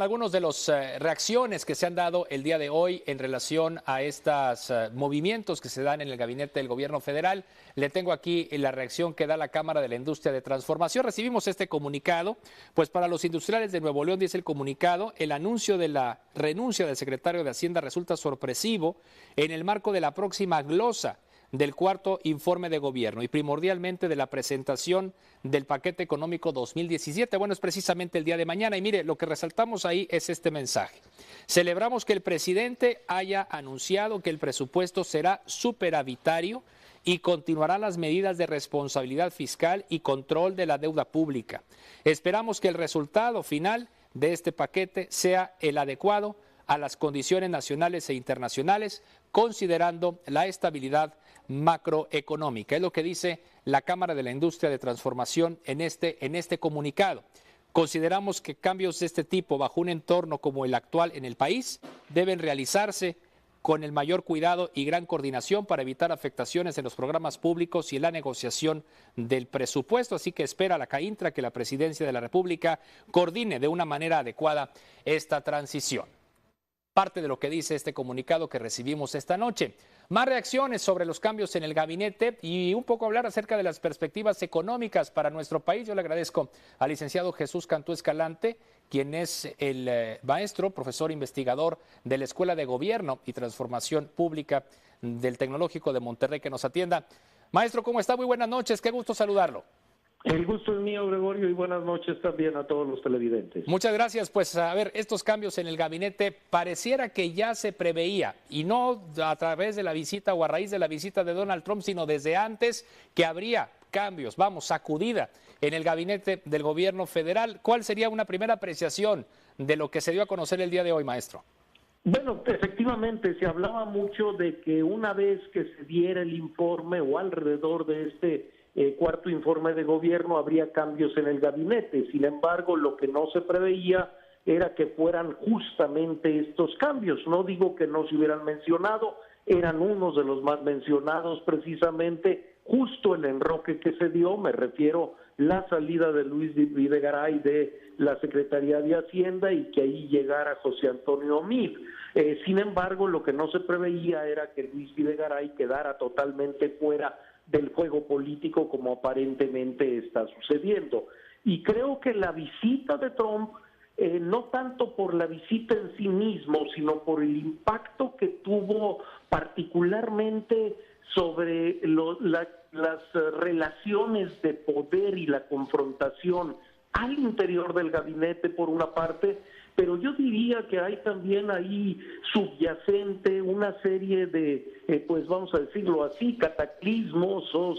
Algunos de las reacciones que se han dado el día de hoy en relación a estos movimientos que se dan en el gabinete del gobierno federal. Le tengo aquí la reacción que da la Cámara de la Industria de Transformación. Recibimos este comunicado, pues para los industriales de Nuevo León, dice el comunicado, el anuncio de la renuncia del secretario de Hacienda resulta sorpresivo en el marco de la próxima glosa del cuarto informe de gobierno y primordialmente de la presentación del paquete económico 2017. Bueno, es precisamente el día de mañana y mire, lo que resaltamos ahí es este mensaje. Celebramos que el presidente haya anunciado que el presupuesto será superavitario y continuará las medidas de responsabilidad fiscal y control de la deuda pública. Esperamos que el resultado final de este paquete sea el adecuado a las condiciones nacionales e internacionales, considerando la estabilidad macroeconómica. Es lo que dice la Cámara de la Industria de Transformación en este comunicado. Consideramos que cambios de este tipo bajo un entorno como el actual en el país deben realizarse con el mayor cuidado y gran coordinación para evitar afectaciones en los programas públicos y en la negociación del presupuesto. Así que espera la CAINTRA que la Presidencia de la República coordine de una manera adecuada esta transición. Parte de lo que dice este comunicado que recibimos esta noche. Más reacciones sobre los cambios en el gabinete y un poco hablar acerca de las perspectivas económicas para nuestro país. Yo le agradezco al licenciado Jesús Cantú Escalante, quien es el maestro, profesor investigador de la Escuela de Gobierno y Transformación Pública del Tecnológico de Monterrey, que nos atienda. Maestro, ¿cómo está? Muy buenas noches, qué gusto saludarlo. El gusto es mío, Gregorio, y buenas noches también a todos los televidentes. Muchas gracias. Pues a ver, estos cambios en el gabinete pareciera que ya se preveía, y no a través de la visita o a raíz de la visita de Donald Trump, sino desde antes que habría cambios, sacudida en el gabinete del gobierno federal. ¿Cuál sería una primera apreciación de lo que se dio a conocer el día de hoy, maestro? Bueno, efectivamente, se hablaba mucho de que una vez que se diera el informe o alrededor de este cuarto informe de gobierno habría cambios en el gabinete. Sin embargo, lo que no se preveía era que fueran justamente estos cambios. No digo que no se hubieran mencionado, eran unos de los más mencionados precisamente, justo el enroque que se dio, me refiero la salida de Luis Videgaray de la Secretaría de Hacienda y que ahí llegara José Antonio Meade. Sin embargo, lo que no se preveía era que Luis Videgaray quedara totalmente fuera del juego político como aparentemente está sucediendo. Y creo que la visita de Trump, no tanto por la visita en sí mismo, sino por el impacto que tuvo particularmente sobre las relaciones de poder y la confrontación al interior del gabinete por una parte, pero yo diría que hay también ahí subyacente una serie de, pues vamos a decirlo así, cataclismos o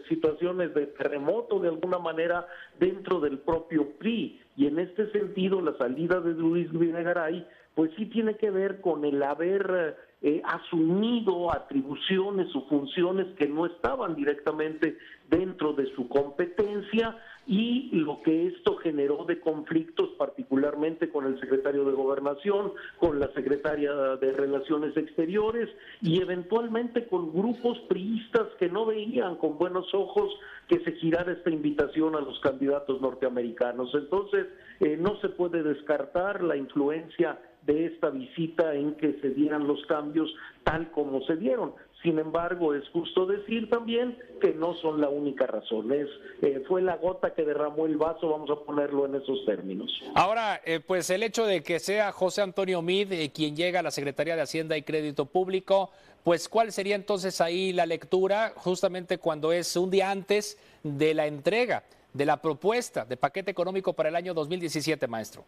situaciones de terremoto de alguna manera dentro del propio PRI. Y en este sentido la salida de Luis Videgaray pues sí tiene que ver con el haber asumido atribuciones o funciones que no estaban directamente dentro de su competencia y lo que esto generó de conflictos particularmente con el secretario de Gobernación, con la secretaria de Relaciones Exteriores y eventualmente con grupos priistas que no veían con buenos ojos que se girara esta invitación a los candidatos norteamericanos. Entonces, no se puede descartar la influencia de esta visita en que se dieran los cambios tal como se dieron. Sin embargo, es justo decir también que no son la única razón. Fue la gota que derramó el vaso, vamos a ponerlo en esos términos. Ahora, pues el hecho de que sea José Antonio Meade quien llega a la Secretaría de Hacienda y Crédito Público, pues ¿cuál sería entonces ahí la lectura justamente cuando es un día antes de la entrega de la propuesta de paquete económico para el año 2017, maestro?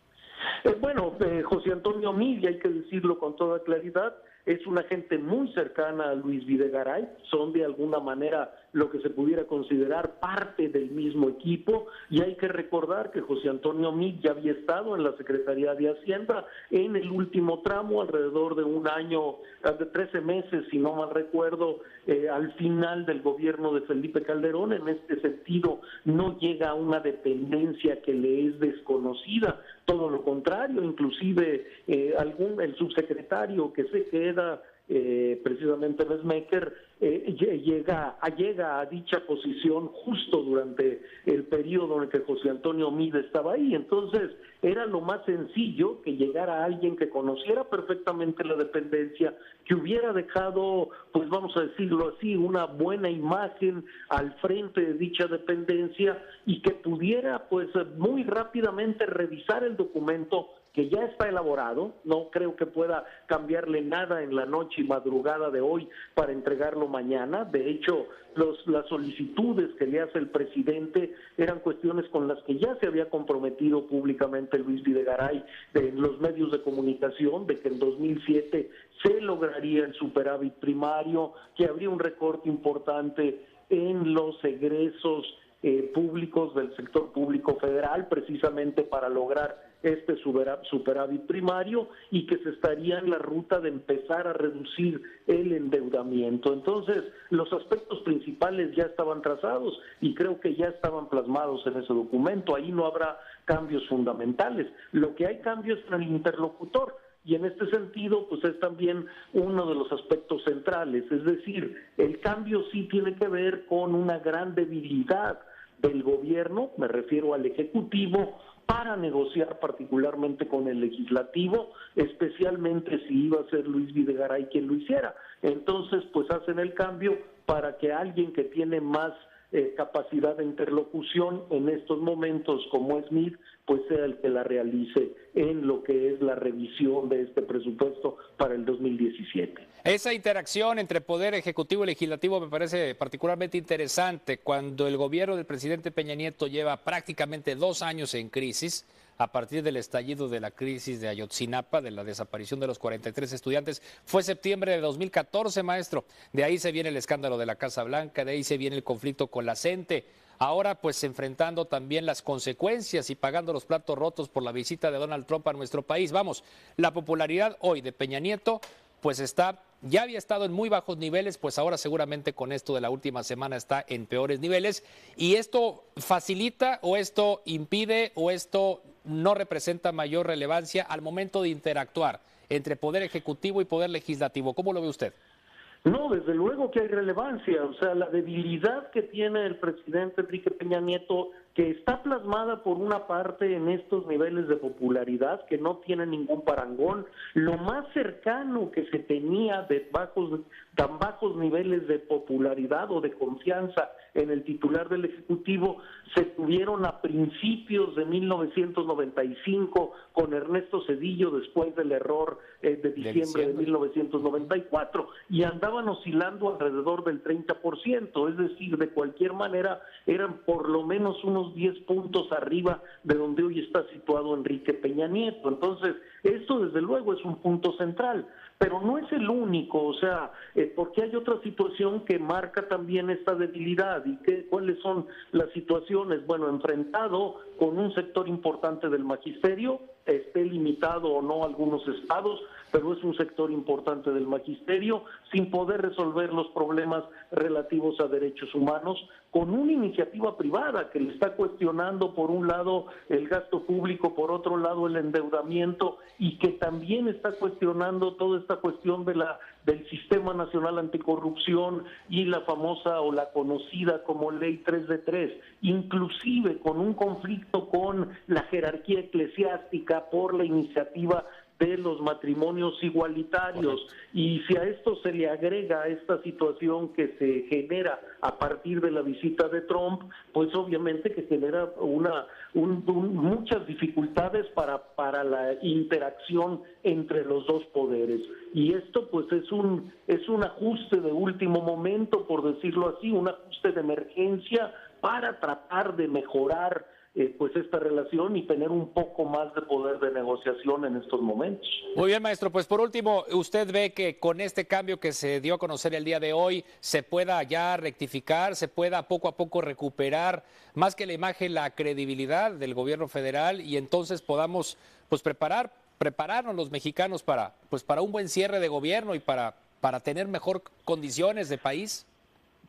José Antonio Meade, hay que decirlo con toda claridad, es una gente muy cercana a Luis Videgaray, son de alguna manera lo que se pudiera considerar parte del mismo equipo, y hay que recordar que José Antonio Meade ya había estado en la Secretaría de Hacienda en el último tramo, alrededor de un año, de 13 meses, si no mal recuerdo, al final del gobierno de Felipe Calderón. En este sentido, no llega a una dependencia que le es desconocida, todo lo contrario, inclusive el subsecretario que se queda precisamente Mesmaeker, llega a dicha posición justo durante el periodo en el que José Antonio Meade estaba ahí. Entonces, era lo más sencillo que llegara alguien que conociera perfectamente la dependencia, que hubiera dejado, pues vamos a decirlo así, una buena imagen al frente de dicha dependencia y que pudiera, pues, muy rápidamente revisar el documento que ya está elaborado. No creo que pueda cambiarle nada en la noche y madrugada de hoy para entregarlo mañana. De hecho, las solicitudes que le hace el presidente eran cuestiones con las que ya se había comprometido públicamente Luis Videgaray en los medios de comunicación, de que en 2007 se lograría el superávit primario, que habría un recorte importante en los egresos públicos del sector público federal, precisamente para lograr este superávit primario, y que se estaría en la ruta de empezar a reducir el endeudamiento. Entonces, los aspectos principales ya estaban trazados y creo que ya estaban plasmados en ese documento. Ahí no habrá cambios fundamentales. Lo que hay cambios es en el interlocutor. Y en este sentido, pues es también uno de los aspectos centrales. Es decir, el cambio sí tiene que ver con una gran debilidad del gobierno, me refiero al Ejecutivo, para negociar particularmente con el Legislativo, especialmente si iba a ser Luis Videgaray quien lo hiciera. Entonces, pues hacen el cambio para que alguien que tiene más capacidad de interlocución en estos momentos, como es Meade, pues sea el que la realice en lo que es la revisión de este presupuesto para el 2017. Esa interacción entre Poder Ejecutivo y Legislativo me parece particularmente interesante cuando el gobierno del presidente Peña Nieto lleva prácticamente 2 años en crisis, a partir del estallido de la crisis de Ayotzinapa, de la desaparición de los 43 estudiantes. Fue septiembre de 2014, maestro. De ahí se viene el escándalo de la Casa Blanca, de ahí se viene el conflicto con la CENTE. Ahora, pues, enfrentando también las consecuencias y pagando los platos rotos por la visita de Donald Trump a nuestro país. Vamos, la popularidad hoy de Peña Nieto, pues ya había estado en muy bajos niveles, pues ahora seguramente con esto de la última semana está en peores niveles. ¿Y esto facilita o esto impide o esto no representa mayor relevancia al momento de interactuar entre Poder Ejecutivo y Poder Legislativo? ¿Cómo lo ve usted? No, desde luego que hay relevancia. O sea, la debilidad que tiene el presidente Enrique Peña Nieto, que está plasmada por una parte en estos niveles de popularidad que no tiene ningún parangón. Lo más cercano que se tenía de tan bajos niveles de popularidad o de confianza en el titular del Ejecutivo se tuvieron a principios de 1995 con Ernesto Zedillo, después del error de diciembre de 1994, y andaban oscilando alrededor del 30%, es decir, de cualquier manera eran por lo menos unos 10 puntos arriba de donde hoy está situado Enrique Peña Nieto. Entonces, esto desde luego es un punto central, pero no es el único, o sea, porque hay otra situación que marca también esta debilidad. ¿Y cuáles son las situaciones? Bueno, enfrentado con un sector importante del magisterio, esté limitado o no a algunos estados, pero es un sector importante del magisterio, sin poder resolver los problemas relativos a derechos humanos, con una iniciativa privada que le está cuestionando por un lado el gasto público, por otro lado el endeudamiento, y que también está cuestionando toda esta cuestión del Sistema Nacional Anticorrupción y la famosa o la conocida como Ley 3 de 3, inclusive con un conflicto con la jerarquía eclesiástica por la iniciativa de los matrimonios igualitarios. Y si a esto se le agrega esta situación que se genera a partir de la visita de Trump, pues obviamente que genera muchas dificultades para la interacción entre los dos poderes. Y esto pues es un ajuste de último momento, por decirlo así, un ajuste de emergencia para tratar de mejorar pues esta relación y tener un poco más de poder de negociación en estos momentos. Muy bien, maestro. Pues por último, ¿usted ve que con este cambio que se dio a conocer el día de hoy se pueda ya rectificar, se pueda poco a poco recuperar más que la imagen, la credibilidad del gobierno federal, y entonces podamos pues prepararnos los mexicanos para un buen cierre de gobierno y para tener mejor condiciones de país?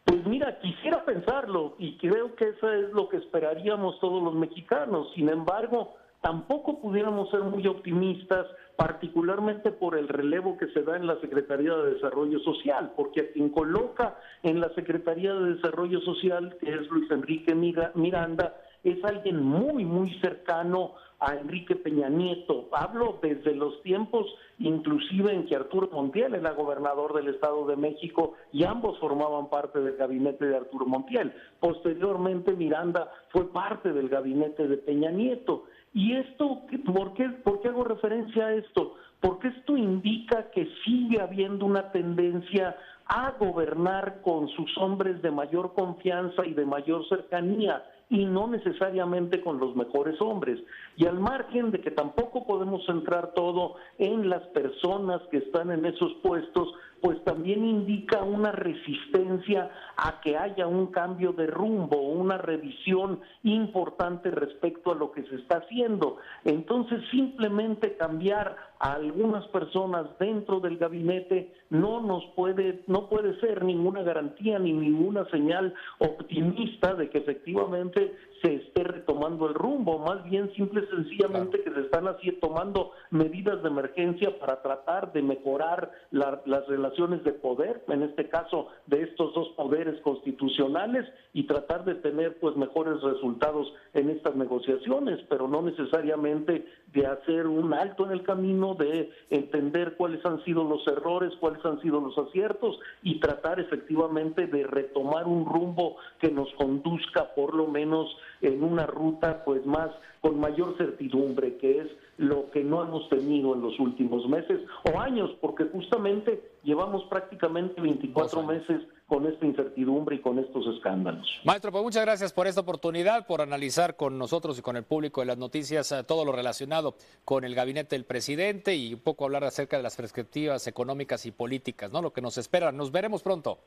Pues mira, quisiera pensarlo y creo que eso es lo que esperaríamos todos los mexicanos. Sin embargo, tampoco pudiéramos ser muy optimistas, particularmente por el relevo que se da en la Secretaría de Desarrollo Social, porque a quien coloca en la Secretaría de Desarrollo Social, que es Luis Enrique Miranda, es alguien muy cercano a Enrique Peña Nieto. Hablo desde los tiempos inclusive en que Arturo Montiel era gobernador del Estado de México y ambos formaban parte del gabinete de Arturo Montiel. Posteriormente Miranda fue parte del gabinete de Peña Nieto. ¿Y esto, por qué hago referencia a esto? Porque esto indica que sigue habiendo una tendencia a gobernar con sus hombres de mayor confianza y de mayor cercanía, y no necesariamente con los mejores hombres. Y al margen de que tampoco podemos centrar todo en las personas que están en esos puestos, pues también indica una resistencia a que haya un cambio de rumbo, una revisión importante respecto a lo que se está haciendo. Entonces, simplemente cambiar a algunas personas dentro del gabinete no puede ser ninguna garantía ni ninguna señal optimista de que efectivamente se esté retomando el rumbo, más bien simple y sencillamente que se están tomando medidas de emergencia para tratar de mejorar las relaciones de poder, en este caso de estos dos poderes constitucionales, y tratar de tener pues mejores resultados en estas negociaciones, pero no necesariamente de hacer un alto en el camino, de entender cuáles han sido los errores, cuáles han sido los aciertos y tratar efectivamente de retomar un rumbo que nos conduzca por lo menos en una ruta pues más con mayor certidumbre, que es lo que no hemos tenido en los últimos meses o años, porque justamente llevamos prácticamente 24 meses con esta incertidumbre y con estos escándalos. Maestro, pues muchas gracias por esta oportunidad, por analizar con nosotros y con el público de las noticias todo lo relacionado con el gabinete del presidente y un poco hablar acerca de las perspectivas económicas y políticas, ¿no? Lo que nos espera. Nos veremos pronto.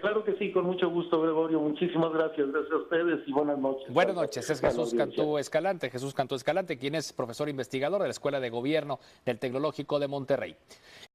Claro que sí, con mucho gusto, Gregorio. Muchísimas gracias. Gracias a ustedes y buenas noches. Buenas noches. Es Jesús Cantú Escalante, quien es profesor investigador de la Escuela de Gobierno del Tecnológico de Monterrey.